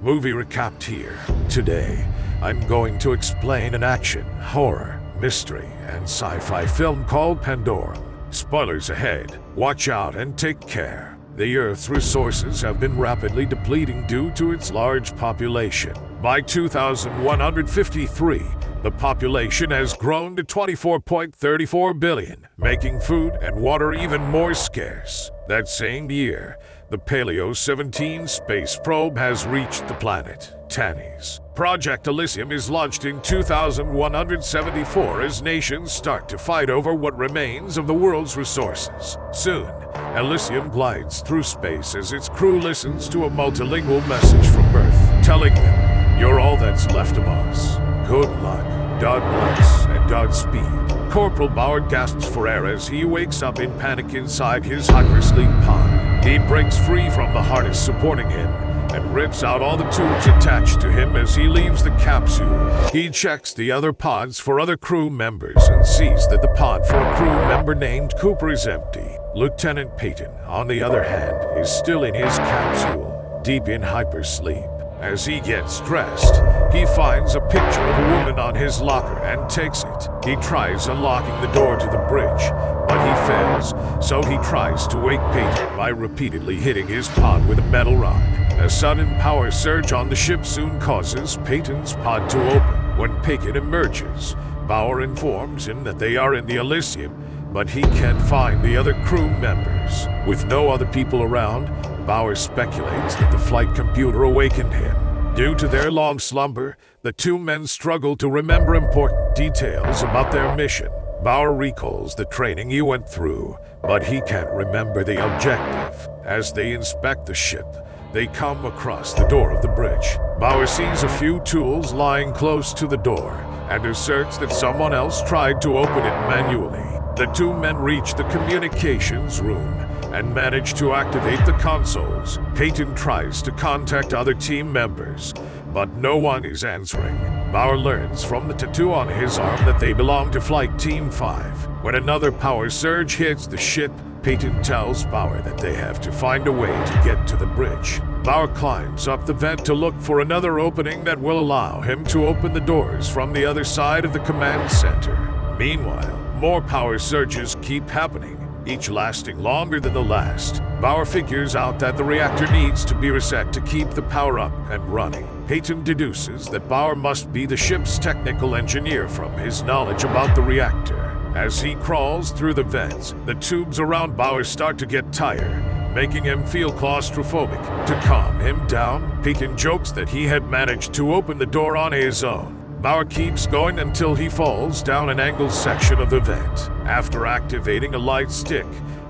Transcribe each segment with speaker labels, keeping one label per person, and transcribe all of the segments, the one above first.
Speaker 1: Movie recapped here. Today, I'm going to explain an action, horror, mystery, and sci-fi film called Pandorum. Spoilers ahead. Watch out and take care. The Earth's resources have been rapidly depleting due to its large population. By 2153, the population has grown to 24.34 billion, making food and water even more scarce. That same year, the Paleo-17 space probe has reached the planet Tanis. Project Elysium is launched in 2174 as nations start to fight over what remains of the world's resources. Soon, Elysium glides through space as its crew listens to a multilingual message from Earth, telling them, "You're all that's left of us. Good luck, God bless, and Godspeed." Corporal Bauer gasps for air as he wakes up in panic inside his hypersleep pod. He breaks free from the harness supporting him and rips out all the tubes attached to him as he leaves the capsule. He checks the other pods for other crew members and sees that the pod for a crew member named Cooper is empty. Lieutenant Peyton, on the other hand, is still in his capsule, deep in hypersleep. As he gets dressed, he finds a picture of a woman on his locker and takes it. He tries unlocking the door to the bridge, but he fails, so he tries to wake Peyton by repeatedly hitting his pod with a metal rod. A sudden power surge on the ship soon causes Peyton's pod to open. When Peyton emerges, Bauer informs him that they are in the Elysium, but he can't find the other crew members. With no other people around, Bauer speculates that the flight computer awakened him. Due to their long slumber, the two men struggle to remember important details about their mission. Bauer recalls the training he went through, but he can't remember the objective. As they inspect the ship, they come across the door of the bridge. Bauer sees a few tools lying close to the door and asserts that someone else tried to open it manually. The two men reach the communications room and manage to activate the consoles. Peyton tries to contact other team members, but no one is answering. Bauer learns from the tattoo on his arm that they belong to Flight Team 5. When another power surge hits the ship, Peyton tells Bauer that they have to find a way to get to the bridge. Bauer climbs up the vent to look for another opening that will allow him to open the doors from the other side of the command center. Meanwhile, more power surges keep happening, each lasting longer than the last. Bauer figures out that the reactor needs to be reset to keep the power up and running. Peyton deduces that Bauer must be the ship's technical engineer from his knowledge about the reactor. As he crawls through the vents, the tubes around Bauer start to get tired, making him feel claustrophobic. To calm him down, Peyton jokes that he had managed to open the door on his own. Bauer keeps going until he falls down an angled section of the vent. After activating a light stick,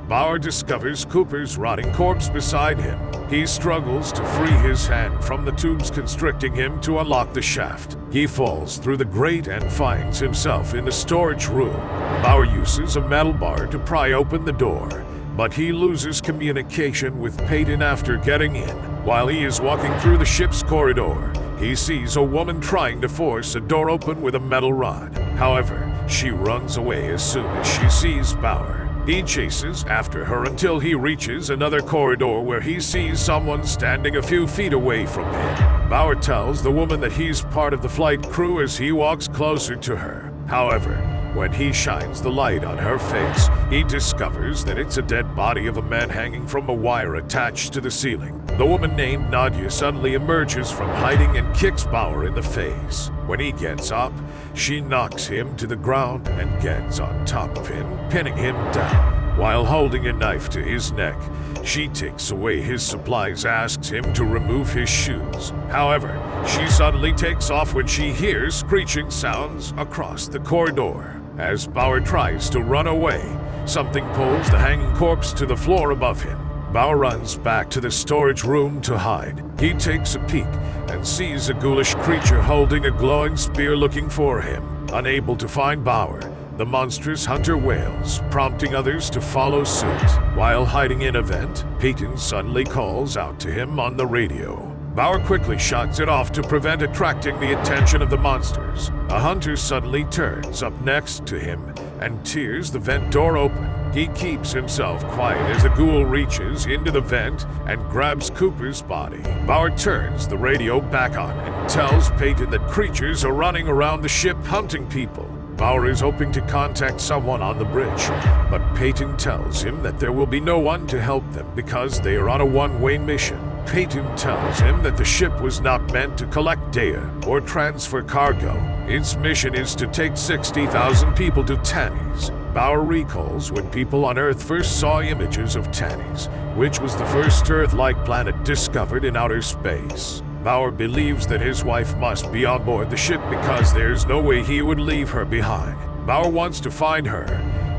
Speaker 1: Bauer discovers Cooper's rotting corpse beside him. He struggles to free his hand from the tubes constricting him to unlock the shaft. He falls through the grate and finds himself in the storage room. Bauer uses a metal bar to pry open the door, but he loses communication with Peyton after getting in. While he is walking through the ship's corridor, he sees a woman trying to force a door open with a metal rod. However, she runs away as soon as she sees Bauer. He chases after her until he reaches another corridor where he sees someone standing a few feet away from him. Bauer tells the woman that he's part of the flight crew as he walks closer to her. However, when he shines the light on her face, he discovers that it's a dead body of a man hanging from a wire attached to the ceiling. The woman named Nadia suddenly emerges from hiding and kicks Bauer in the face. When he gets up, she knocks him to the ground and gets on top of him, pinning him down. While holding a knife to his neck, she takes away his supplies, asks him to remove his shoes. However, she suddenly takes off when she hears screeching sounds across the corridor. As Bauer tries to run away, something pulls the hanging corpse to the floor above him. Bauer runs back to the storage room to hide. He takes a peek and sees a ghoulish creature holding a glowing spear looking for him. Unable to find Bauer, the monstrous hunter wails, prompting others to follow suit. While hiding in a vent, Peyton suddenly calls out to him on the radio. Bauer quickly shuts it off to prevent attracting the attention of the monsters. A hunter suddenly turns up next to him and tears the vent door open. He keeps himself quiet as the ghoul reaches into the vent and grabs Cooper's body. Bauer turns the radio back on and tells Peyton that creatures are running around the ship hunting people. Bauer is hoping to contact someone on the bridge, but Peyton tells him that there will be no one to help them because they are on a one-way mission. Peyton tells him that the ship was not meant to collect data or transfer cargo. Its mission is to take 60,000 people to Tanis. Bauer recalls when people on Earth first saw images of Tanis, which was the first Earth-like planet discovered in outer space. Bauer believes that his wife must be on board the ship because there's no way he would leave her behind. Bauer wants to find her,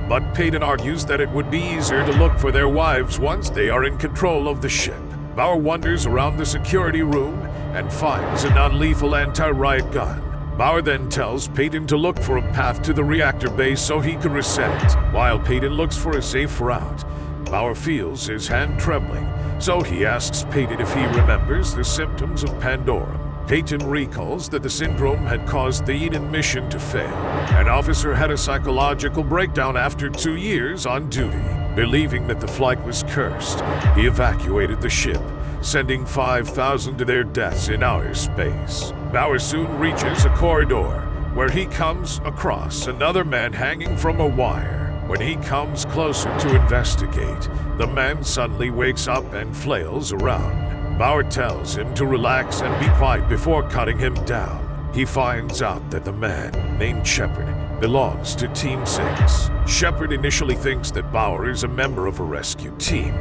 Speaker 1: but Peyton argues that it would be easier to look for their wives once they are in control of the ship. Bauer wanders around the security room and finds a non-lethal anti-riot gun. Bauer then tells Peyton to look for a path to the reactor base so he can reset it. While Peyton looks for a safe route, Bauer feels his hand trembling, so he asks Peyton if he remembers the symptoms of Pandorum. Peyton recalls that the syndrome had caused the Eden mission to fail. An officer had a psychological breakdown after 2 years on duty. Believing that the flight was cursed, he evacuated the ship, sending 5,000 to their deaths in outer space. Bauer soon reaches a corridor, where he comes across another man hanging from a wire. When he comes closer to investigate, the man suddenly wakes up and flails around. Bauer tells him to relax and be quiet before cutting him down. He finds out that the man, named Shepard, belongs to Team 6. Shepard initially thinks that Bauer is a member of a rescue team,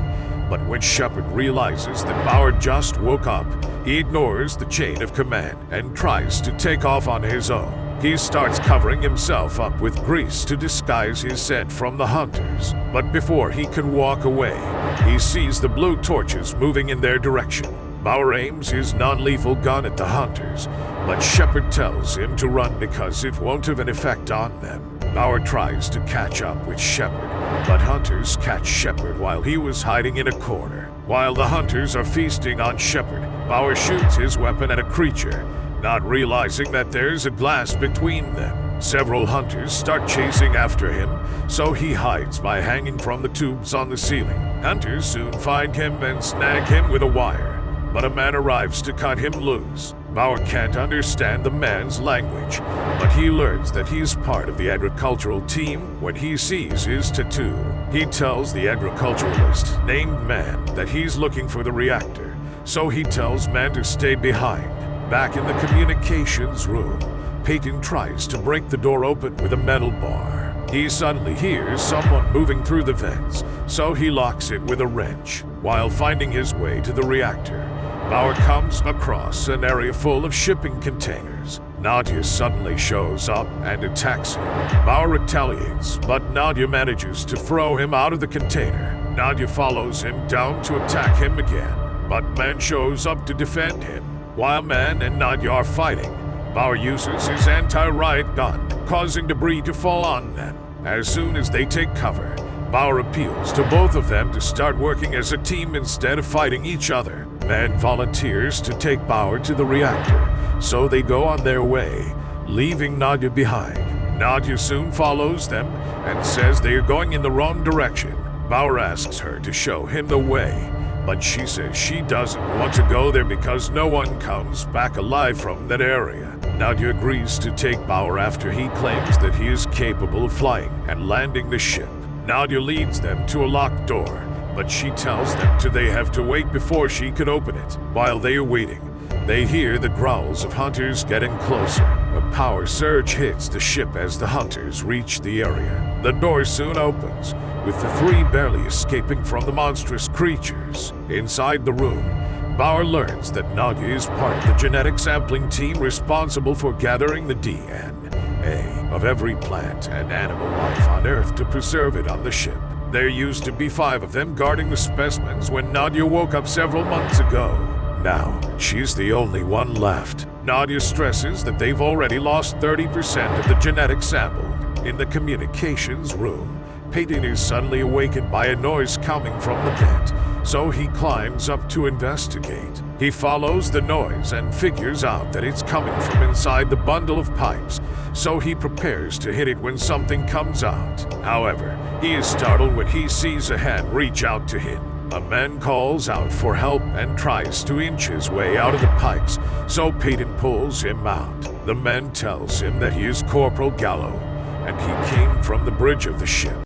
Speaker 1: but when Shepard realizes that Bauer just woke up, he ignores the chain of command and tries to take off on his own. He starts covering himself up with grease to disguise his scent from the hunters. But before he can walk away, he sees the blue torches moving in their direction. Bauer aims his non-lethal gun at the hunters, but Shepard tells him to run because it won't have an effect on them. Bauer tries to catch up with Shepard, but hunters catch Shepard while he was hiding in a corner. While the hunters are feasting on Shepard, Bauer shoots his weapon at a creature, not realizing that there's a glass between them. Several hunters start chasing after him, so he hides by hanging from the tubes on the ceiling. Hunters soon find him and snag him with a wire, but a man arrives to cut him loose. Bauer can't understand the man's language, but he learns that he's part of the agricultural team when he sees his tattoo. He tells the agriculturalist named Man that he's looking for the reactor, so he tells Man to stay behind. Back in the communications room, Peyton tries to break the door open with a metal bar. He suddenly hears someone moving through the vents, so he locks it with a wrench. While finding his way to the reactor, Bauer comes across an area full of shipping containers. Nadia suddenly shows up and attacks him. Bauer retaliates, but Nadia manages to throw him out of the container. Nadia follows him down to attack him again, but Man shows up to defend him. While Man and Nadia are fighting, Bauer uses his anti-riot gun, causing debris to fall on them. As soon as they take cover, Bauer appeals to both of them to start working as a team instead of fighting each other. Man volunteers to take Bauer to the reactor, so they go on their way, leaving Nadia behind. Nadia soon follows them and says they are going in the wrong direction. Bauer asks her to show him the way, but she says she doesn't want to go there because no one comes back alive from that area. Nadia agrees to take Bauer after he claims that he is capable of flying and landing the ship. Nadia leads them to a locked door, but she tells them they have to wait before she can open it. While they are waiting, they hear the growls of hunters getting closer. A power surge hits the ship as the hunters reach the area. The door soon opens, with the three barely escaping from the monstrous creatures. Inside the room, Bauer learns that Nadia is part of the genetic sampling team responsible for gathering the DNA of every plant and animal life on Earth to preserve it on the ship. There used to be 5 of them guarding the specimens when Nadia woke up several months ago. Now, she's the only one left. Nadia stresses that they've already lost 30% of the genetic sample. In the communications room, Peyton is suddenly awakened by a noise coming from the vent, so he climbs up to investigate. He follows the noise and figures out that it's coming from inside the bundle of pipes, so he prepares to hit it when something comes out. However, he is startled when he sees a hand reach out to him. A man calls out for help and tries to inch his way out of the pipes, so Peyton pulls him out. The man tells him that he is Corporal Gallo, and he came from the bridge of the ship.